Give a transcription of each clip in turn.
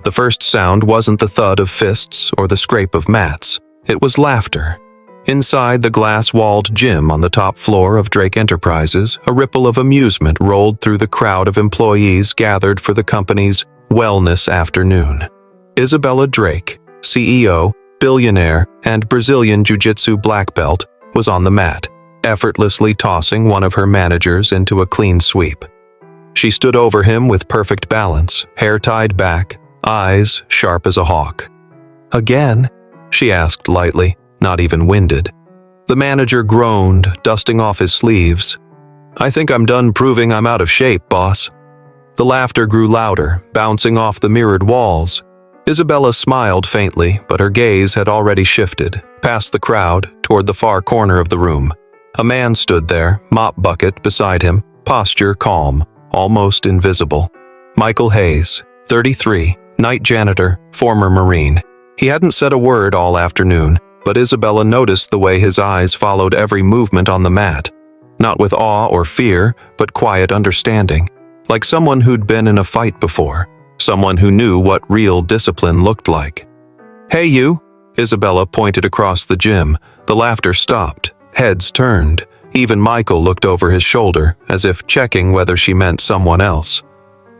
The first sound wasn't the thud of fists or the scrape of mats. It was laughter. Inside the glass-walled gym on the top floor of Drake Enterprises, a ripple of amusement rolled through the crowd of employees gathered for the company's wellness afternoon. Isabella Drake, CEO, billionaire, and Brazilian Jiu-Jitsu black belt, was on the mat, effortlessly tossing one of her managers into a clean sweep. She stood over him with perfect balance, hair tied back, eyes sharp as a hawk. "Again?" she asked lightly, not even winded. The manager groaned, dusting off his sleeves. "I think I'm done proving I'm out of shape, boss." The laughter grew louder, bouncing off the mirrored walls. Isabella smiled faintly, but her gaze had already shifted, past the crowd, toward the far corner of the room. A man stood there, mop bucket beside him, posture calm, almost invisible. Michael Hayes, 33, night janitor, former Marine. He hadn't said a word all afternoon, but Isabella noticed the way his eyes followed every movement on the mat. Not with awe or fear, but quiet understanding, like someone who'd been in a fight before, someone who knew what real discipline looked like. "Hey you," Isabella pointed across the gym. The laughter stopped, heads turned. Even Michael looked over his shoulder, as if checking whether she meant someone else.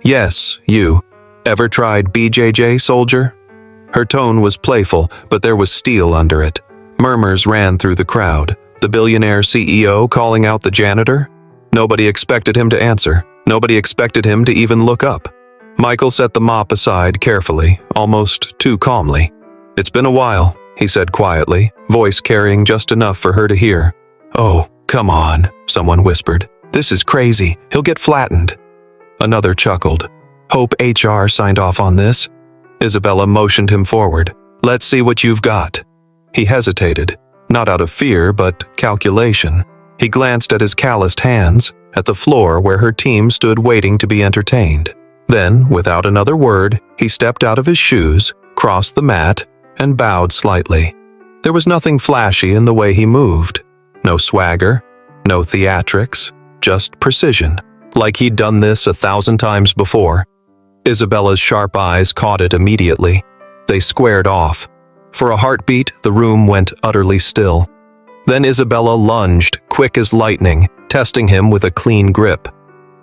"Yes, you. Ever tried BJJ, soldier?" Her tone was playful, but there was steel under it. Murmurs ran through the crowd. The billionaire CEO calling out the janitor? Nobody expected him to answer. Nobody expected him to even look up. Michael set the mop aside carefully, almost too calmly. "It's been a while," he said quietly, voice carrying just enough for her to hear. "Oh, come on," someone whispered. "This is crazy. He'll get flattened." Another chuckled. "Hope HR signed off on this." Isabella motioned him forward. "Let's see what you've got." He hesitated, not out of fear, but calculation. He glanced at his calloused hands, at the floor where her team stood waiting to be entertained. Then, without another word, he stepped out of his shoes, crossed the mat, and bowed slightly. There was nothing flashy in the way he moved. No swagger, no theatrics, just precision, like he'd done this 1,000 times before. Isabella's sharp eyes caught it immediately. They squared off. For a heartbeat, the room went utterly still. Then Isabella lunged, quick as lightning, testing him with a clean grip.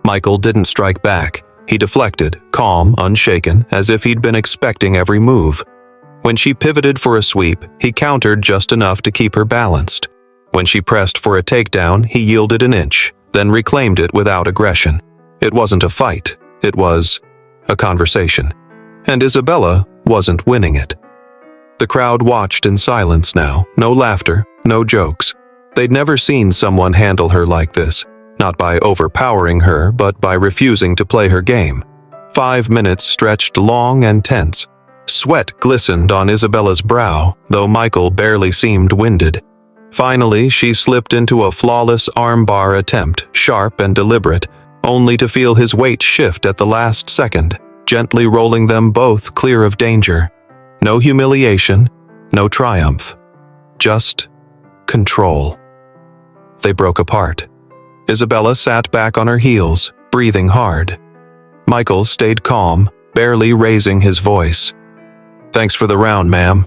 Michael didn't strike back. He deflected, calm, unshaken, as if he'd been expecting every move. When she pivoted for a sweep, he countered just enough to keep her balanced. When she pressed for a takedown, he yielded an inch, then reclaimed it without aggression. It wasn't a fight. It was a conversation. And Isabella wasn't winning it. The crowd watched in silence now, no laughter, no jokes. They'd never seen someone handle her like this, not by overpowering her, but by refusing to play her game. 5 minutes stretched long and tense. Sweat glistened on Isabella's brow, though Michael barely seemed winded. Finally, she slipped into a flawless armbar attempt, sharp and deliberate, only to feel his weight shift at the last second, gently rolling them both clear of danger. No humiliation, no triumph. Just control. They broke apart. Isabella sat back on her heels, breathing hard. Michael stayed calm, barely raising his voice. "Thanks for the round, ma'am."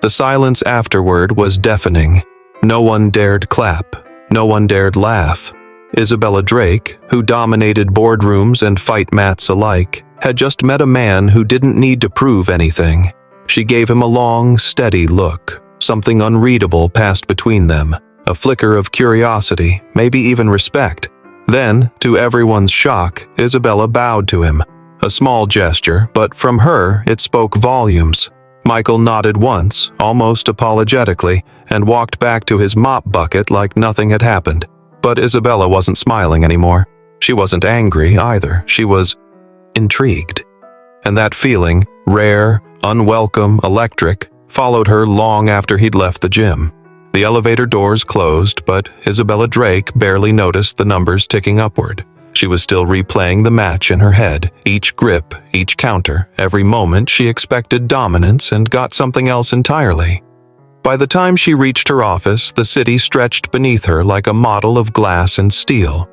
The silence afterward was deafening. No one dared clap. No one dared laugh. Isabella Drake, who dominated boardrooms and fight mats alike, had just met a man who didn't need to prove anything. She gave him a long, steady look. Something unreadable passed between them, a flicker of curiosity, maybe even respect. Then, to everyone's shock, Isabella bowed to him. A small gesture, but from her it spoke volumes. Michael nodded once, almost apologetically, and walked back to his mop bucket like nothing had happened. But Isabella wasn't smiling anymore. She wasn't angry either. She was intrigued. And that feeling, rare, unwelcome, electric, followed her long after he'd left the gym. The elevator doors closed, but Isabella Drake barely noticed the numbers ticking upward. She was still replaying the match in her head, each grip, each counter, every moment she expected dominance and got something else entirely. By the time she reached her office, the city stretched beneath her like a model of glass and steel.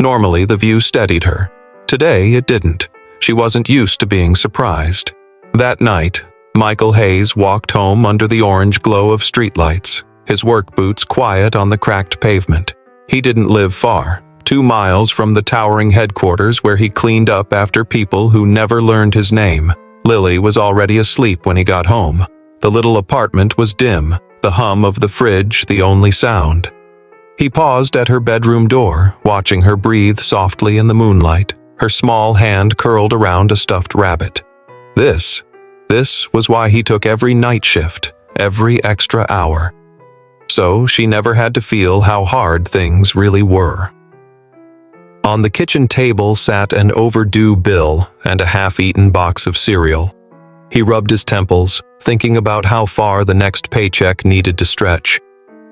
Normally, the view steadied her. Today, it didn't. She wasn't used to being surprised. That night, Michael Hayes walked home under the orange glow of streetlights, his work boots quiet on the cracked pavement. He didn't live far, 2 miles from the towering headquarters where he cleaned up after people who never learned his name. Lily was already asleep when he got home. The little apartment was dim, the hum of the fridge the only sound. He paused at her bedroom door, watching her breathe softly in the moonlight, her small hand curled around a stuffed rabbit. This was why he took every night shift, every extra hour. So she never had to feel how hard things really were. On the kitchen table sat an overdue bill and a half-eaten box of cereal. He rubbed his temples, thinking about how far the next paycheck needed to stretch.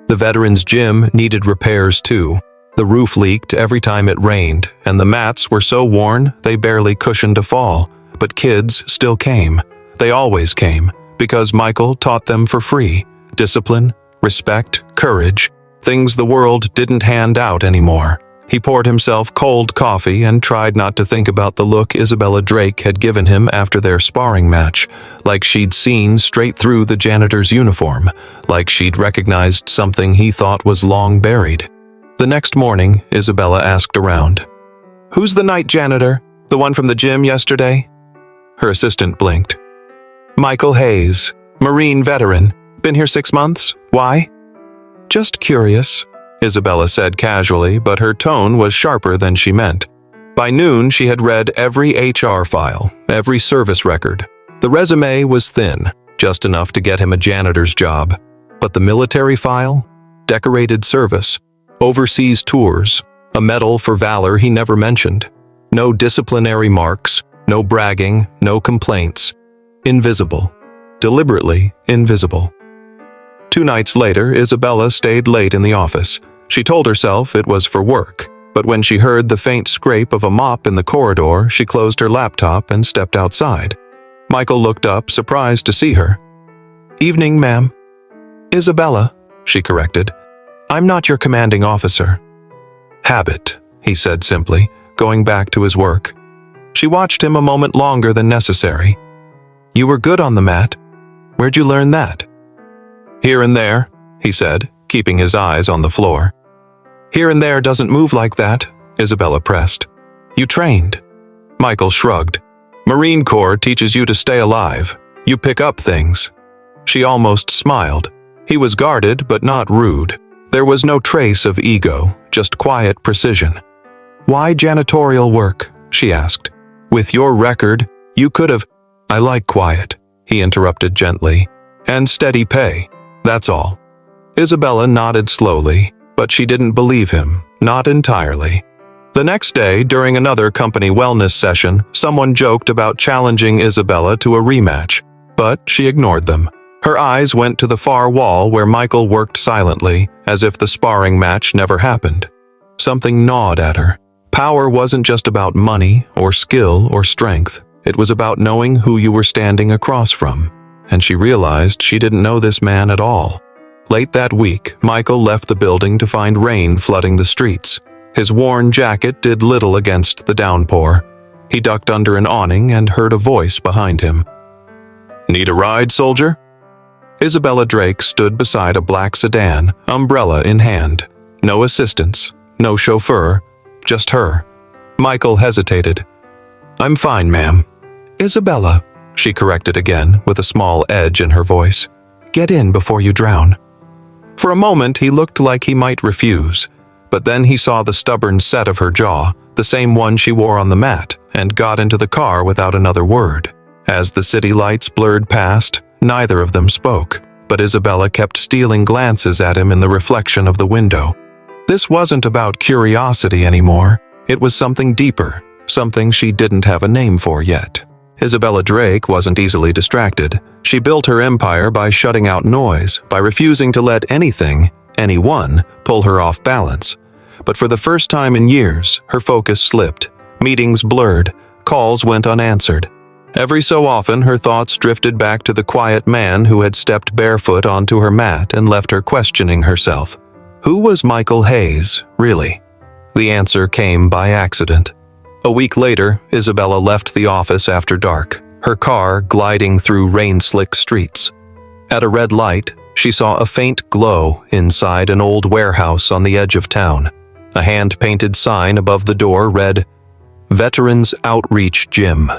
The veterans' gym needed repairs too. The roof leaked every time it rained, and the mats were so worn they barely cushioned a fall. But kids still came. They always came, because Michael taught them for free. Discipline, respect, courage, things the world didn't hand out anymore. He poured himself cold coffee and tried not to think about the look Isabella Drake had given him after their sparring match, like she'd seen straight through the janitor's uniform, like she'd recognized something he thought was long buried. The next morning, Isabella asked around, "Who's the night janitor? The one from the gym yesterday?" Her assistant blinked. "Michael Hayes, Marine veteran. Been here 6 months? Why?" "Just curious," Isabella said casually, but her tone was sharper than she meant. By noon, she had read every HR file, every service record. The resume was thin, just enough to get him a janitor's job. But the military file? Decorated service, overseas tours, a medal for valor he never mentioned. No disciplinary marks, no bragging, no complaints. Invisible. Deliberately invisible. 2 nights later, Isabella stayed late in the office. She told herself it was for work, but when she heard the faint scrape of a mop in the corridor, she closed her laptop and stepped outside. Michael looked up, surprised to see her. "Evening, ma'am." "Isabella," she corrected. "I'm not your commanding officer." "Habit," he said simply, going back to his work. She watched him a moment longer than necessary. "You were good on the mat. Where'd you learn that?" "Here and there," he said, keeping his eyes on the floor. "Here and there doesn't move like that," Isabella pressed. "You trained." Michael shrugged. "Marine Corps teaches you to stay alive. You pick up things." She almost smiled. He was guarded but not rude. There was no trace of ego, just quiet precision. "Why janitorial work?" she asked. "With your record, you could have—" "I like quiet," he interrupted gently. "And steady pay. That's all." Isabella nodded slowly, but she didn't believe him, not entirely. The next day, during another company wellness session, someone joked about challenging Isabella to a rematch, but she ignored them. Her eyes went to the far wall where Michael worked silently, as if the sparring match never happened. Something gnawed at her. Power wasn't just about money or skill or strength. It was about knowing who you were standing across from. And she realized she didn't know this man at all. Late that week, Michael left the building to find rain flooding the streets. His worn jacket did little against the downpour. He ducked under an awning and heard a voice behind him. "Need a ride, soldier?" Isabella Drake stood beside a black sedan, umbrella in hand. No assistants, no chauffeur, just her. Michael hesitated. "I'm fine, ma'am." "Isabella," she corrected again, with a small edge in her voice. "Get in before you drown." For a moment he looked like he might refuse, but then he saw the stubborn set of her jaw, the same one she wore on the mat, and got into the car without another word. As the city lights blurred past, neither of them spoke, but Isabella kept stealing glances at him in the reflection of the window. This wasn't about curiosity anymore. It was something deeper, something she didn't have a name for yet. Isabella Drake wasn't easily distracted. She built her empire by shutting out noise, by refusing to let anything, anyone, pull her off balance. But for the first time in years, her focus slipped. Meetings blurred. Calls went unanswered. Every so often, her thoughts drifted back to the quiet man who had stepped barefoot onto her mat and left her questioning herself. Who was Michael Hayes, really? The answer came by accident. A week later, Isabella left the office after dark. her car gliding through rain-slick streets. At a red light, she saw a faint glow inside an old warehouse on the edge of town. A hand-painted sign above the door read, "Veterans Outreach Gym."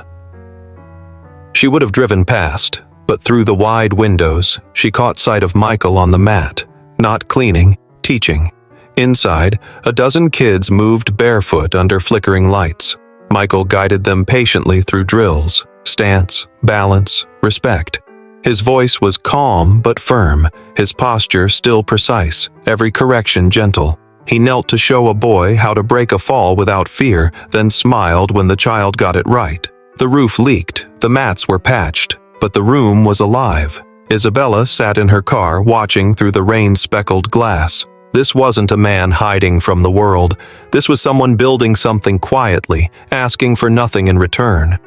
She would have driven past, but through the wide windows, she caught sight of Michael on the mat, not cleaning, teaching. Inside, a dozen kids moved barefoot under flickering lights. Michael guided them patiently through drills, stance, balance, respect. His voice was calm but firm, his posture still precise, every correction gentle. He knelt to show a boy how to break a fall without fear, then smiled when the child got it right. The roof leaked, the mats were patched, but the room was alive. Isabella sat in her car watching through the rain-speckled glass. This wasn't a man hiding from the world. This was someone building something quietly, asking for nothing in return.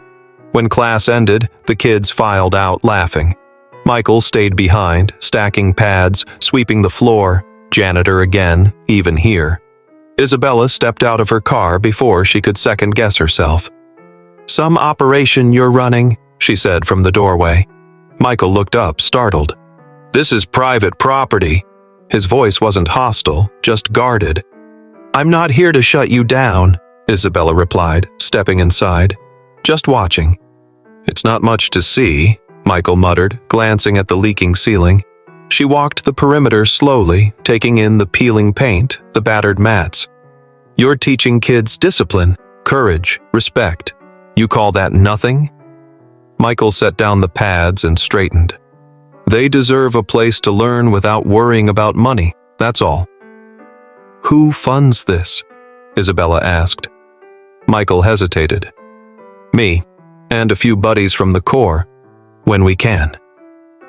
When class ended, the kids filed out laughing. Michael stayed behind, stacking pads, sweeping the floor. Janitor again, even here. Isabella stepped out of her car before she could second-guess herself. "Some operation you're running," she said from the doorway. Michael looked up, startled. "This is private property." His voice wasn't hostile, just guarded. "I'm not here to shut you down," Isabella replied, stepping inside. "Just watching." "It's not much to see," Michael muttered, glancing at the leaking ceiling. She walked the perimeter slowly, taking in the peeling paint, the battered mats. "You're teaching kids discipline, courage, respect. You call that nothing?" Michael set down the pads and straightened. "They deserve a place to learn without worrying about money, that's all." "Who funds this?" Isabella asked. Michael hesitated. "Me, and a few buddies from the Corps, when we can."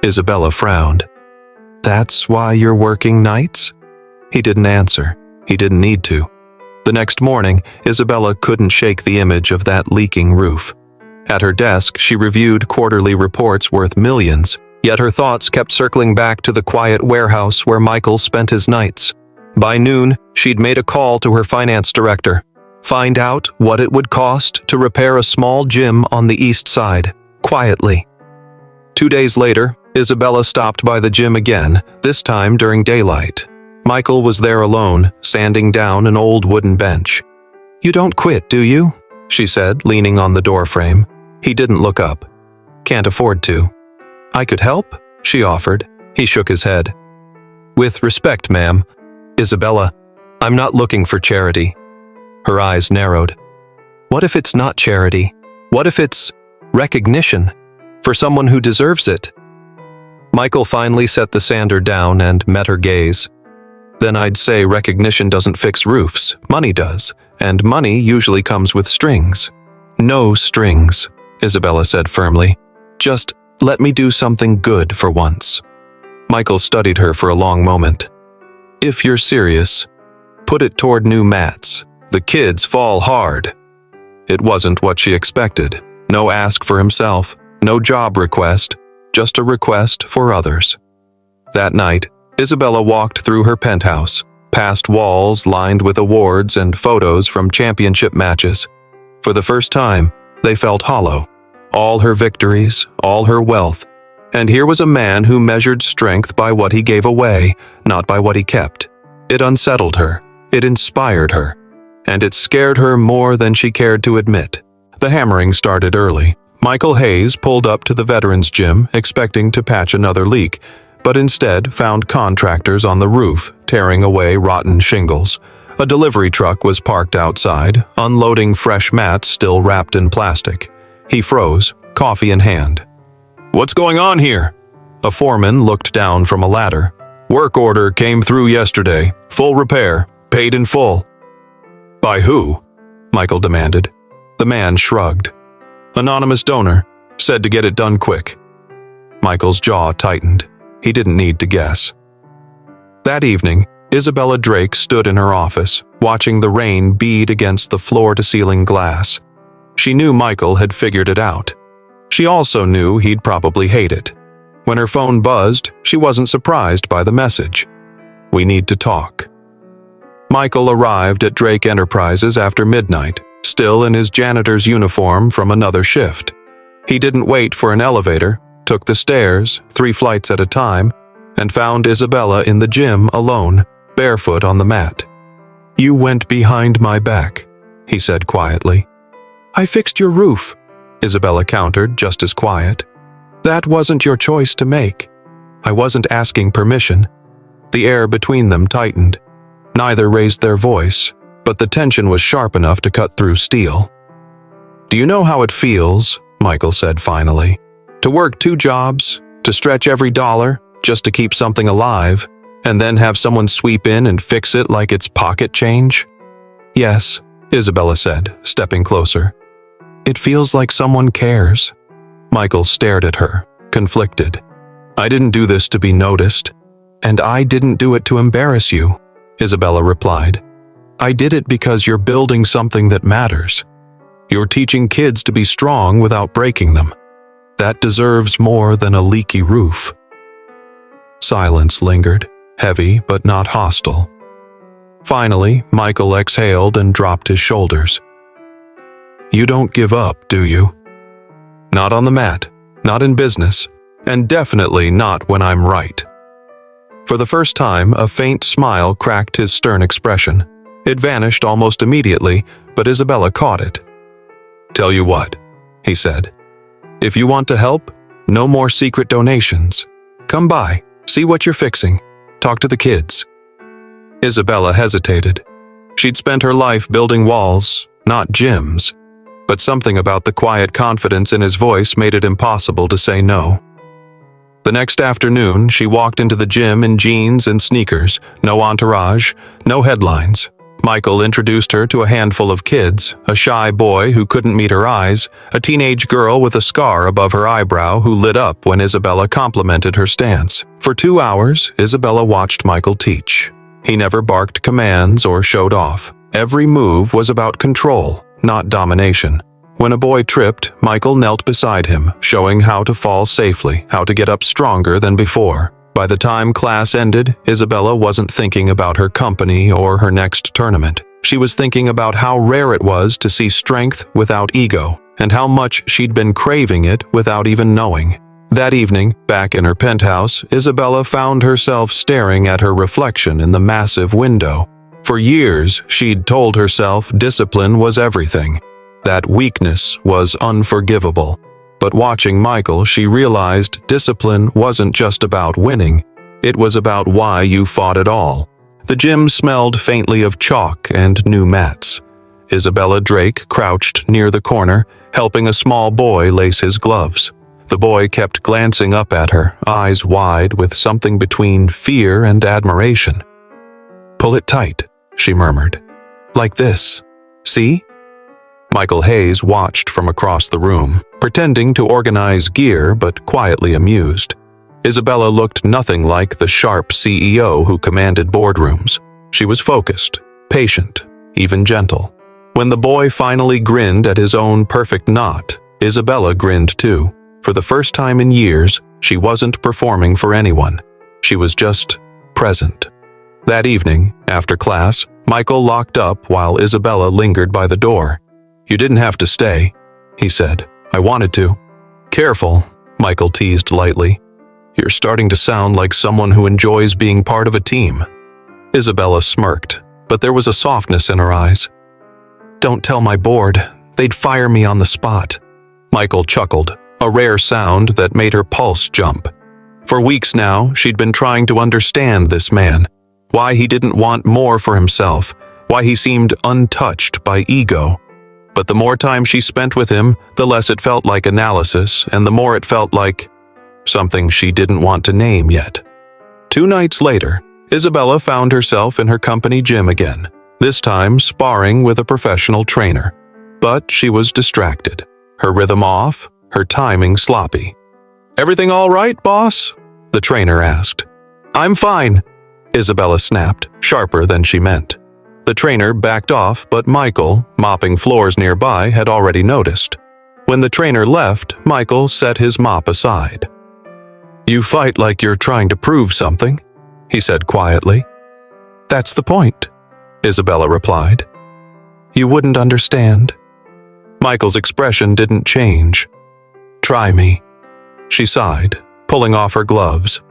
Isabella frowned. "That's why you're working nights?" He didn't answer. He didn't need to. The next morning, Isabella couldn't shake the image of that leaking roof. At her desk, she reviewed quarterly reports worth millions, yet her thoughts kept circling back to the quiet warehouse where Michael spent his nights. By noon, she'd made a call to her finance director. Find out what it would cost to repair a small gym on the east side, quietly. 2 days later, Isabella stopped by the gym again, this time during daylight. Michael was there alone, sanding down an old wooden bench. "You don't quit, do you?" she said, leaning on the doorframe. He didn't look up. "Can't afford to." "I could help?" she offered. He shook his head. "With respect, ma'am. Isabella, I'm not looking for charity." Her eyes narrowed. "What if it's not charity? What if it's recognition? For someone who deserves it?" Michael finally set the sander down and met her gaze. "Then I'd say recognition doesn't fix roofs. Money does, and money usually comes with strings." "No strings," Isabella said firmly. "Just let me do something good for once." Michael studied her for a long moment. "If you're serious, put it toward new mats. The kids fall hard." It wasn't what she expected. No ask for himself, no job request, just a request for others. That night, Isabella walked through her penthouse, past walls lined with awards and photos from championship matches. For the first time, they felt hollow. All her victories, all her wealth. And here was a man who measured strength by what he gave away, not by what he kept. It unsettled her. It inspired her. And it scared her more than she cared to admit. The hammering started early. Michael Hayes pulled up to the veterans gym, expecting to patch another leak, but instead found contractors on the roof, tearing away rotten shingles. A delivery truck was parked outside, unloading fresh mats still wrapped in plastic. He froze, coffee in hand. "What's going on here?" A foreman looked down from a ladder. "Work order came through yesterday. Full repair, paid in full." "By who?" Michael demanded. The man shrugged. "Anonymous donor, said to get it done quick." Michael's jaw tightened. He didn't need to guess. That evening, Isabella Drake stood in her office, watching the rain bead against the floor-to-ceiling glass. She knew Michael had figured it out. She also knew he'd probably hate it. When her phone buzzed, she wasn't surprised by the message. "We need to talk." Michael arrived at Drake Enterprises after midnight, still in his janitor's uniform from another shift. He didn't wait for an elevator, took the stairs, 3 flights at a time, and found Isabella in the gym alone, barefoot on the mat. "You went behind my back," he said quietly. "I fixed your roof," Isabella countered, just as quiet. "That wasn't your choice to make. I wasn't asking permission." The air between them tightened. Neither raised their voice, but the tension was sharp enough to cut through steel. "Do you know how it feels," Michael said finally, "to work 2 jobs, to stretch every dollar, just to keep something alive, and then have someone sweep in and fix it like it's pocket change?" "Yes," Isabella said, stepping closer. "It feels like someone cares." Michael stared at her, conflicted. "I didn't do this to be noticed, and I didn't do it to embarrass you," Isabella replied. "I did it because you're building something that matters. You're teaching kids to be strong without breaking them. That deserves more than a leaky roof." Silence lingered, heavy but not hostile. Finally, Michael exhaled and dropped his shoulders. "You don't give up, do you? Not on the mat, not in business, and definitely not when I'm right." For the first time, a faint smile cracked his stern expression. It vanished almost immediately, but Isabella caught it. "Tell you what," he said. "If you want to help, no more secret donations. Come by, see what you're fixing, talk to the kids." Isabella hesitated. She'd spent her life building walls, not gyms, but something about the quiet confidence in his voice made it impossible to say no. The next afternoon, she walked into the gym in jeans and sneakers, no entourage, no headlines. Michael introduced her to a handful of kids, a shy boy who couldn't meet her eyes, a teenage girl with a scar above her eyebrow who lit up when Isabella complimented her stance. For 2 hours, Isabella watched Michael teach. He never barked commands or showed off. Every move was about control, not domination. When a boy tripped, Michael knelt beside him, showing how to fall safely, how to get up stronger than before. By the time class ended, Isabella wasn't thinking about her company or her next tournament. She was thinking about how rare it was to see strength without ego, and how much she'd been craving it without even knowing. That evening, back in her penthouse, Isabella found herself staring at her reflection in the massive window. For years, she'd told herself discipline was everything, that weakness was unforgivable. But watching Michael, she realized discipline wasn't just about winning. It was about why you fought at all. The gym smelled faintly of chalk and new mats. Isabella Drake crouched near the corner, helping a small boy lace his gloves. The boy kept glancing up at her, eyes wide with something between fear and admiration. "Pull it tight," she murmured. "Like this. See?" Michael Hayes watched from across the room, pretending to organize gear but quietly amused. Isabella looked nothing like the sharp CEO who commanded boardrooms. She was focused, patient, even gentle. When the boy finally grinned at his own perfect knot, Isabella grinned too. For the first time in years, she wasn't performing for anyone. She was just present. That evening, after class, Michael locked up while Isabella lingered by the door. "You didn't have to stay," he said. "I wanted to." "Careful," Michael teased lightly. "You're starting to sound like someone who enjoys being part of a team." Isabella smirked, but there was a softness in her eyes. "Don't tell my board. They'd fire me on the spot." Michael chuckled, a rare sound that made her pulse jump. For weeks now, she'd been trying to understand this man, why he didn't want more for himself, why he seemed untouched by ego. But the more time she spent with him, the less it felt like analysis, and the more it felt like something she didn't want to name yet. 2 nights later, Isabella found herself in her company gym again, this time sparring with a professional trainer. But she was distracted, her rhythm off, her timing sloppy. "Everything all right, boss?" the trainer asked. "I'm fine," Isabella snapped, sharper than she meant. The trainer backed off, but Michael, mopping floors nearby, had already noticed. When the trainer left, Michael set his mop aside. "You fight like you're trying to prove something," he said quietly. "That's the point," Isabella replied. "You wouldn't understand." Michael's expression didn't change. Try me. She sighed, pulling off her gloves.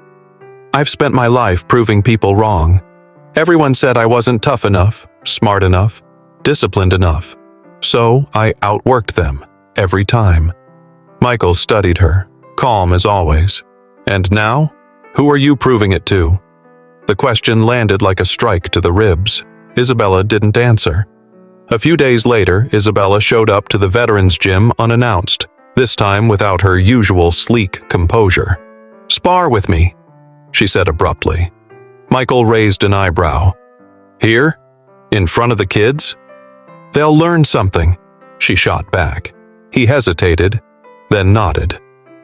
I've spent my life proving people wrong. Everyone said I wasn't tough enough, smart enough, disciplined enough. So I outworked them, every time. Michael studied her, calm as always. And now? Who are you proving it to? The question landed like a strike to the ribs. Isabella didn't answer. A few days later, Isabella showed up to the veterans' gym unannounced, this time without her usual sleek composure. Spar with me, she said abruptly. Michael raised an eyebrow. Here? In front of the kids? They'll learn something, she shot back. He hesitated, then nodded.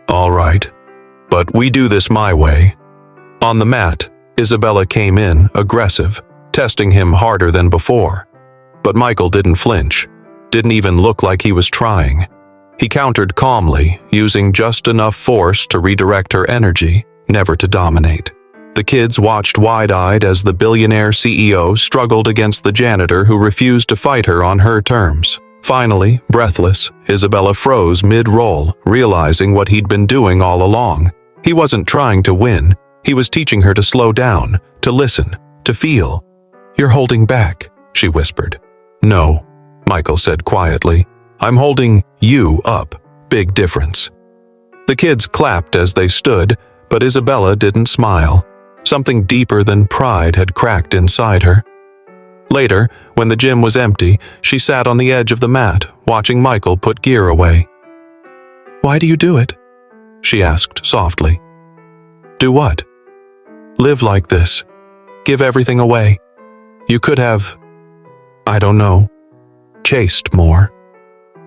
All right, but we do this my way. On the mat, Isabella came in, aggressive, testing him harder than before. But Michael didn't flinch, didn't even look like he was trying. He countered calmly, using just enough force to redirect her energy, never to dominate. The kids watched wide-eyed as the billionaire CEO struggled against the janitor who refused to fight her on her terms. Finally, breathless, Isabella froze mid-roll, realizing what he'd been doing all along. He wasn't trying to win. He was teaching her to slow down, to listen, to feel. You're holding back, she whispered. No, Michael said quietly. I'm holding you up. Big difference. The kids clapped as they stood, but Isabella didn't smile. Something deeper than pride had cracked inside her. Later, when the gym was empty, she sat on the edge of the mat, watching Michael put gear away. Why do you do it? She asked softly. Do what? Live like this. Give everything away. You could have, I don't know, chased more.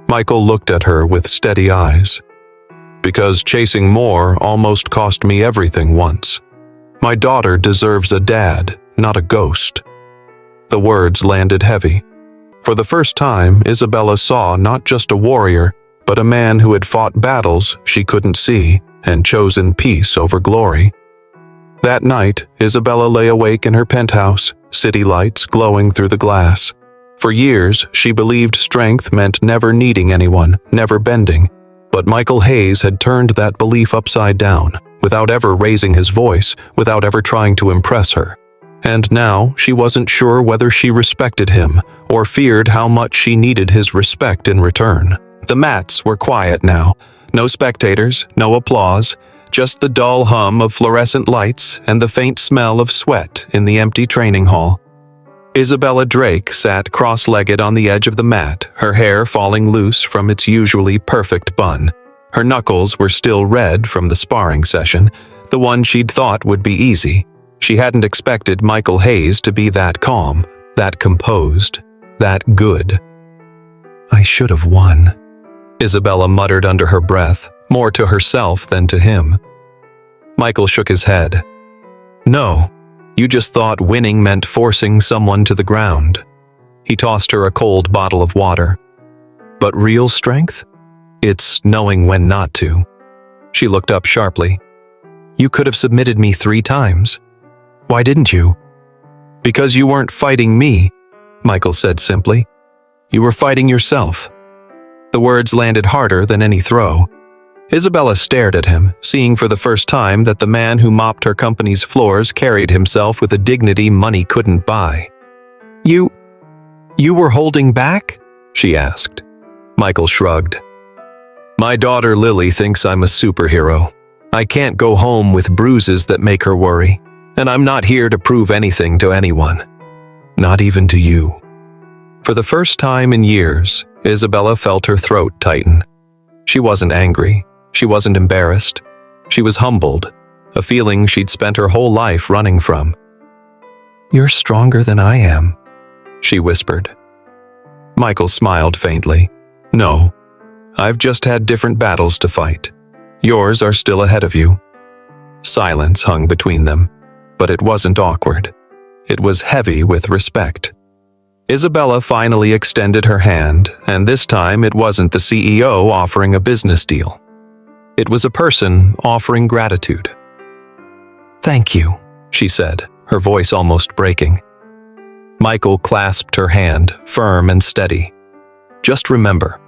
Michael looked at her with steady eyes. Because chasing more almost cost me everything once. My daughter deserves a dad, not a ghost. The words landed heavy. For the first time, Isabella saw not just a warrior, but a man who had fought battles she couldn't see and chosen peace over glory. That night, Isabella lay awake in her penthouse, city lights glowing through the glass. For years, she believed strength meant never needing anyone, never bending. But Michael Hayes had turned that belief upside down, without ever raising his voice, without ever trying to impress her. And now, she wasn't sure whether she respected him, or feared how much she needed his respect in return. The mats were quiet now. No spectators, no applause, just the dull hum of fluorescent lights and the faint smell of sweat in the empty training hall. Isabella Drake sat cross-legged on the edge of the mat, her hair falling loose from its usually perfect bun. Her knuckles were still red from the sparring session, the one she'd thought would be easy. She hadn't expected Michael Hayes to be that calm, that composed, that good. I should have won, Isabella muttered under her breath, more to herself than to him. Michael shook his head. No. You just thought winning meant forcing someone to the ground. He tossed her a cold bottle of water. But real strength? It's knowing when not to. She looked up sharply. You could have submitted me 3 times. Why didn't you? Because you weren't fighting me, Michael said simply. You were fighting yourself. The words landed harder than any throw. Isabella stared at him, seeing for the first time that the man who mopped her company's floors carried himself with a dignity money couldn't buy. You were holding back? She asked. Michael shrugged. My daughter Lily thinks I'm a superhero. I can't go home with bruises that make her worry, and I'm not here to prove anything to anyone. Not even to you. For the first time in years, Isabella felt her throat tighten. She wasn't angry. She wasn't embarrassed. She was humbled, a feeling she'd spent her whole life running from. You're stronger than I am, she whispered. Michael smiled faintly. No, I've just had different battles to fight. Yours are still ahead of you. Silence hung between them, but it wasn't awkward. It was heavy with respect. Isabella finally extended her hand, and this time it wasn't the CEO offering a business deal. It was a person offering gratitude. Thank you, she said, her voice almost breaking. Michael clasped her hand, firm and steady. Just remember,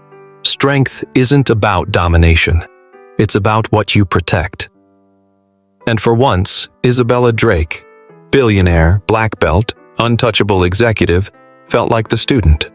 strength isn't about domination. It's about what you protect. And for once, Isabella Drake, billionaire, black belt, untouchable executive, felt like the student.